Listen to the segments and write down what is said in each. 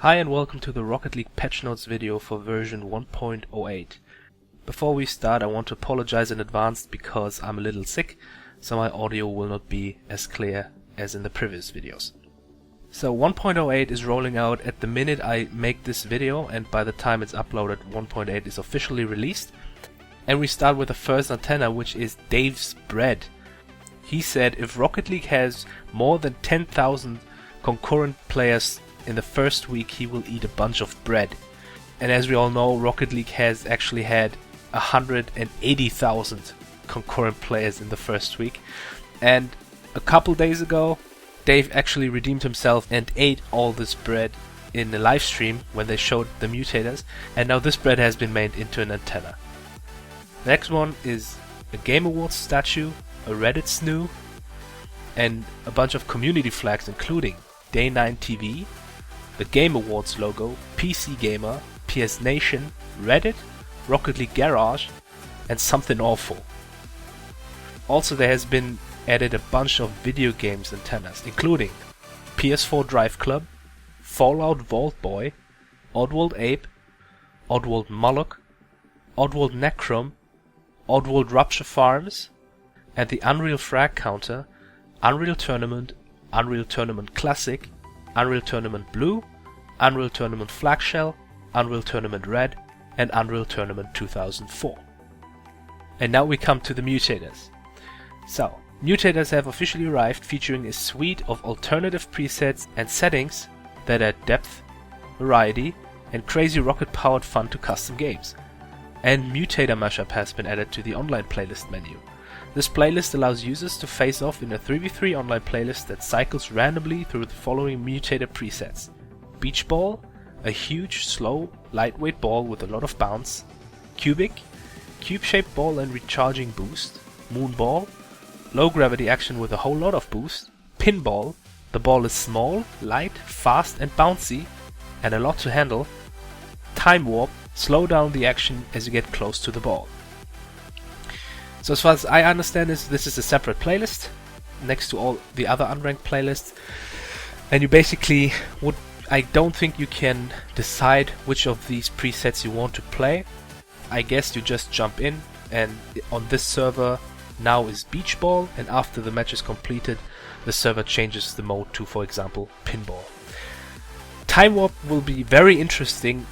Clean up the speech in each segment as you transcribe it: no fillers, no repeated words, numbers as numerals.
Hi and welcome to the Rocket League patch notes video for version 1.08. Before we start, I want to apologize in advance because I'm a little sick, so my audio will not be as clear as in the previous videos. So 1.08 is rolling out at the minute I make this video, and by the time it's uploaded 1.8 is officially released. And we start with the first antenna, which is Dave's Bread. He said if Rocket League has more than 10,000 concurrent players in the first week, he will eat a bunch of bread. And as we all know, Rocket League has actually had 180,000 concurrent players in the first week. And a couple days ago, Dave actually redeemed himself and ate all this bread in the live stream when they showed the mutators. And now this bread has been made into an antenna. The next one is a Game Awards statue, a Reddit snoo, and a bunch of community flags including Day 9 TV, the Game Awards logo, PC Gamer, PS Nation, Reddit, Rocket League Garage, and Something Awful. Also there has been added a bunch of video games antennas, including PS4 Driveclub, Fallout Vault Boy, Oddworld Ape, Oddworld Moloch, Oddworld Necrom, Oddworld Rupture Farms, and the Unreal Frag Counter, Unreal Tournament, Unreal Tournament Classic, Unreal Tournament Blue, Unreal Tournament Flagshell, Unreal Tournament Red, and Unreal Tournament 2004. And now we come to the mutators. So, mutators have officially arrived, featuring a suite of alternative presets and settings that add depth, variety, and crazy rocket-powered fun to custom games. And Mutator mashup has been added to the online playlist menu. This playlist allows users to face off in a 3v3 online playlist that cycles randomly through the following mutator presets: Beach Ball, a huge, slow, lightweight ball with a lot of bounce; Cubic, cube-shaped ball and recharging boost; Moon Ball, low gravity action with a whole lot of boost; Pinball, the ball is small, light, fast and bouncy, and a lot to handle; Time Warp, slow down the action as you get close to the ball. So as far as I understand this is a separate playlist next to all the other unranked playlists, and you basically I don't think you can decide which of these presets you want to play. I guess you just jump in, and on this server now is Beach Ball, and after the match is completed the server changes the mode to, for example, Pinball. Time Warp will be very interesting,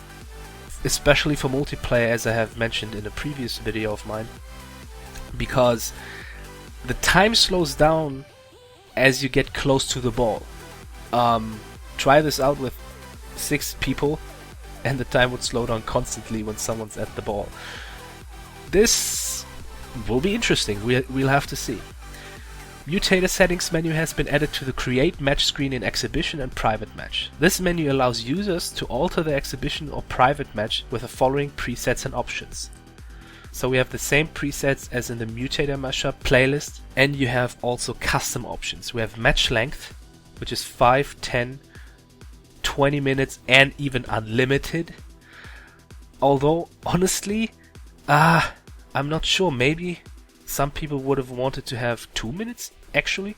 especially for multiplayer, as I have mentioned in a previous video of mine, because the time slows down as you get close to the ball. Try this out with 6 people and the time would slow down constantly when someone's at the ball. This will be interesting, we'll have to see. Mutator settings menu has been added to the Create Match screen in Exhibition and Private Match. This menu allows users to alter their Exhibition or Private Match with the following presets and options. So we have the same presets as in the Mutator mashup playlist, and you have also custom options. We have match length, which is 5, 10, 20 minutes and even unlimited. Although, honestly, I'm not sure. Maybe some people would have wanted to have 2 minutes, actually.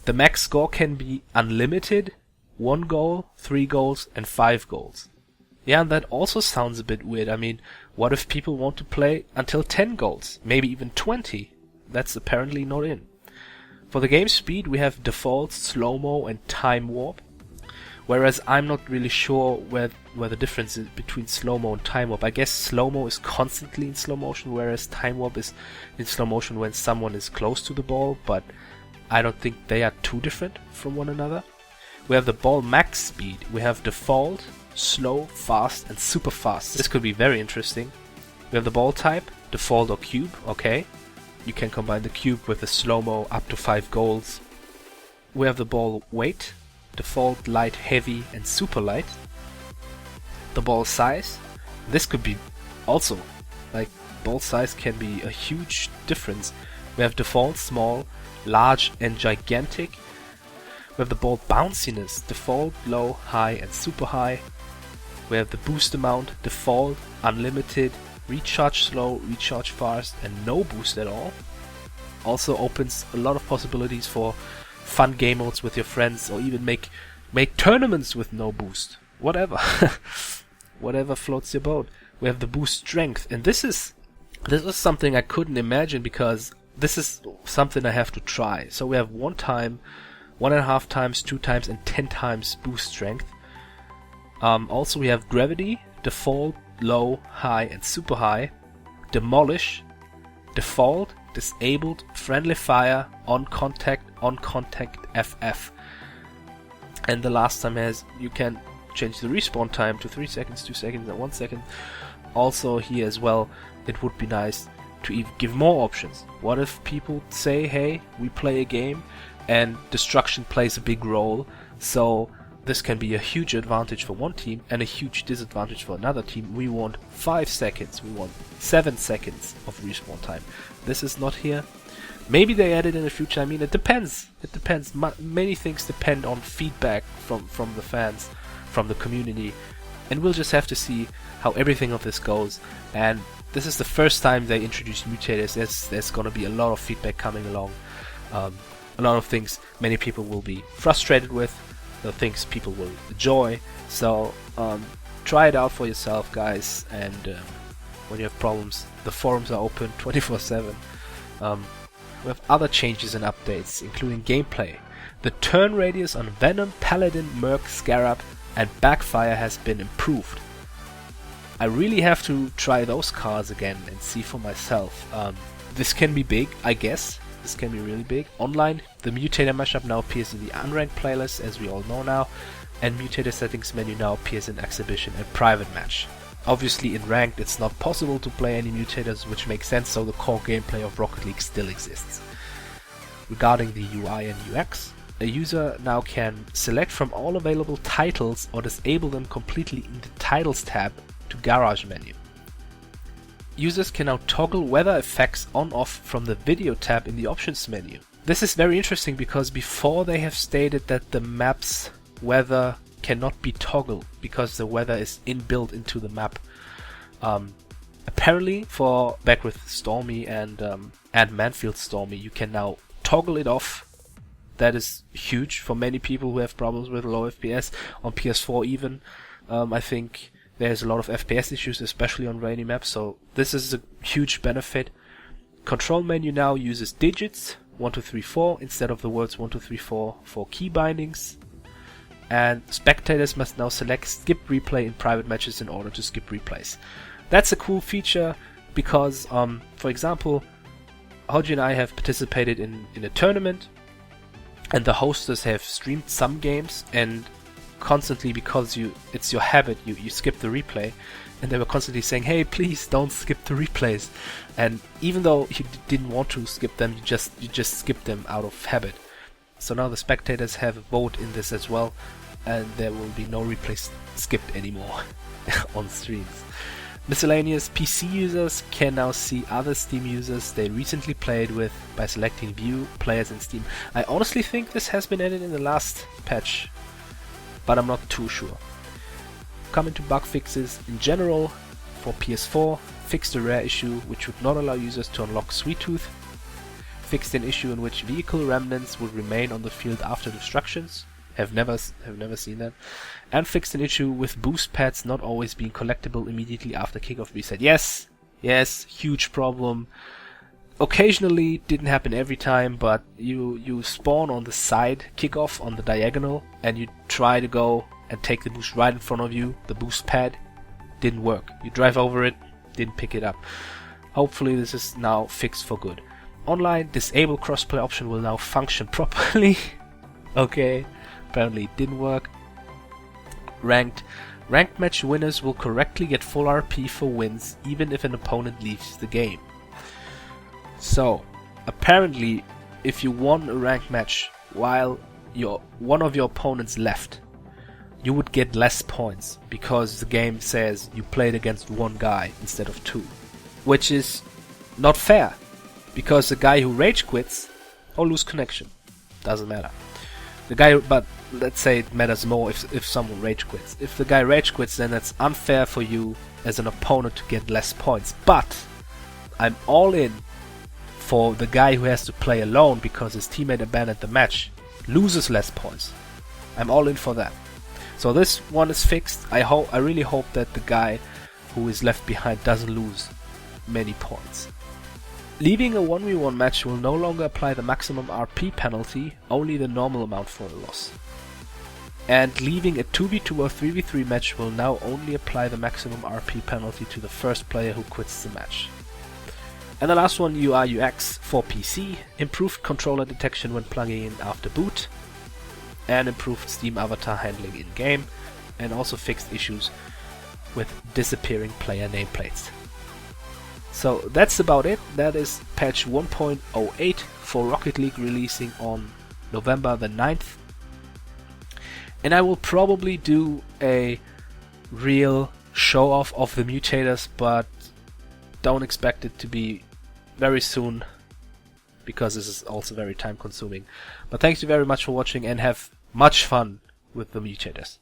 The max score can be unlimited, 1 goal, 3 goals, and 5 goals. Yeah, and that also sounds a bit weird. I mean, what if people want to play until 10 goals, maybe even 20? That's apparently not in. For the game speed, we have default, slow-mo, and time warp. Whereas I'm not really sure where the difference is between slow-mo and time warp. I guess slow-mo is constantly in slow motion, whereas time warp is in slow motion when someone is close to the ball, but I don't think they are too different from one another. We have the ball max speed. We have default, slow, fast, and super fast. This could be very interesting. We have the ball type, default or cube, okay. You can combine the cube with the slow-mo up to 5 goals. We have the ball weight, default, light, heavy, and super light. The ball size, this could be also, like, ball size can be a huge difference. We have default, small, large, and gigantic. We have the ball bounciness, default, low, high, and super high. We have the boost amount, default, unlimited, recharge slow, recharge fast, and no boost at all. Also opens a lot of possibilities for fun game modes with your friends, or even make tournaments with no boost. whatever. Whatever floats your boat. We have the boost strength, and this is something I couldn't imagine, because this is something I have to try. So we have 1 time, 1.5 times, 2 times, and 10 times boost strength. Also we have gravity, default, low, high, and super high. Demolish, default, disabled, friendly fire, on contact, FF. And the last time you can change the respawn time to 3 seconds, 2 seconds, and 1 second. Also here as well, it would be nice to even give more options. What if people say, hey, we play a game and destruction plays a big role, so this can be a huge advantage for one team and a huge disadvantage for another team. We want 5 seconds, we want 7 seconds of respawn time. This is not here. Maybe they add it in the future. I mean, it depends. It depends. Many things depend on feedback from the fans, from the community, and we'll just have to see how everything of this goes. And this is the first time they introduce mutators. There's gonna be a lot of feedback coming along. A lot of things many people will be frustrated with, the things people will enjoy. So try it out for yourself, guys. And when you have problems, the forums are open 24/7. We have other changes and updates, including gameplay. The turn radius on Venom, Paladin, Merc, Scarab, and Backfire has been improved. I really have to try those cards again and see for myself. This can be big, I guess. This can be really big. Online, the Mutator mashup now appears in the unranked playlist, as we all know now, and Mutator settings menu now appears in exhibition and private match. Obviously in ranked it's not possible to play any mutators, which makes sense, so the core gameplay of Rocket League still exists. Regarding the UI and UX, a user now can select from all available titles or disable them completely in the Titles tab to Garage menu. Users can now toggle weather effects on-off from the Video tab in the Options menu. This is very interesting because before they have stated that the map's weather cannot be toggled because the weather is inbuilt into the map. Apparently for Back with Stormy and Manfield Stormy you can now toggle it off. That is huge for many people who have problems with low FPS. On PS4 even, I think there's a lot of FPS issues, especially on rainy maps, so this is a huge benefit. Control menu now uses digits 1, 2, 3, 4 instead of the words 1, 2, 3, 4 for key bindings. And spectators must now select skip replay in private matches in order to skip replays. That's a cool feature because, for example, Hoji and I have participated in a tournament, and the hostess have streamed some games, and constantly, because it's your habit, you skip the replay, and they were constantly saying, hey, please don't skip the replays. And even though you didn't want to skip them, you just skip them out of habit. So now the spectators have a vote in this as well, and there will be no replays skipped anymore on streams. Miscellaneous PC users can now see other Steam users they recently played with by selecting View Players in Steam. I honestly think this has been added in the last patch, but I'm not too sure. Coming to bug fixes in general, for PS4, fixed a rare issue which would not allow users to unlock Sweet Tooth, fixed an issue in which vehicle remnants would remain on the field after destructions, have never seen that, and fixed an issue with boost pads not always being collectible immediately after kickoff reset. Yes, huge problem. Occasionally, didn't happen every time, but you spawn on the side kickoff on the diagonal and you try to go and take the boost right in front of you. The boost pad didn't work. You drive over it, didn't pick it up. Hopefully this is now fixed for good. Online, disable crossplay option will now function properly. Okay, apparently it didn't work. Ranked match winners will correctly get full RP for wins even if an opponent leaves the game. So, apparently, if you won a ranked match while one of your opponents left, you would get less points because the game says you played against one guy instead of two, which is not fair because the guy who rage quits or lose connection, doesn't matter. But let's say it matters more if someone rage quits. If the guy rage quits, then it's unfair for you as an opponent to get less points. But I'm all in for the guy who has to play alone because his teammate abandoned the match loses less points. I'm all in for that. So this one is fixed. I really hope that the guy who is left behind doesn't lose many points. Leaving a 1v1 match will no longer apply the maximum RP penalty, only the normal amount for a loss. And leaving a 2v2 or 3v3 match will now only apply the maximum RP penalty to the first player who quits the match. And the last one, UI UX for PC, improved controller detection when plugging in after boot, and improved Steam avatar handling in-game, and also fixed issues with disappearing player nameplates. So that's about it. That is patch 1.08 for Rocket League, releasing on November the 9th. And I will probably do a real show off of the mutators, but don't expect it to be very soon, because this is also very time consuming. But thanks you very much for watching, and have much fun with the mutators.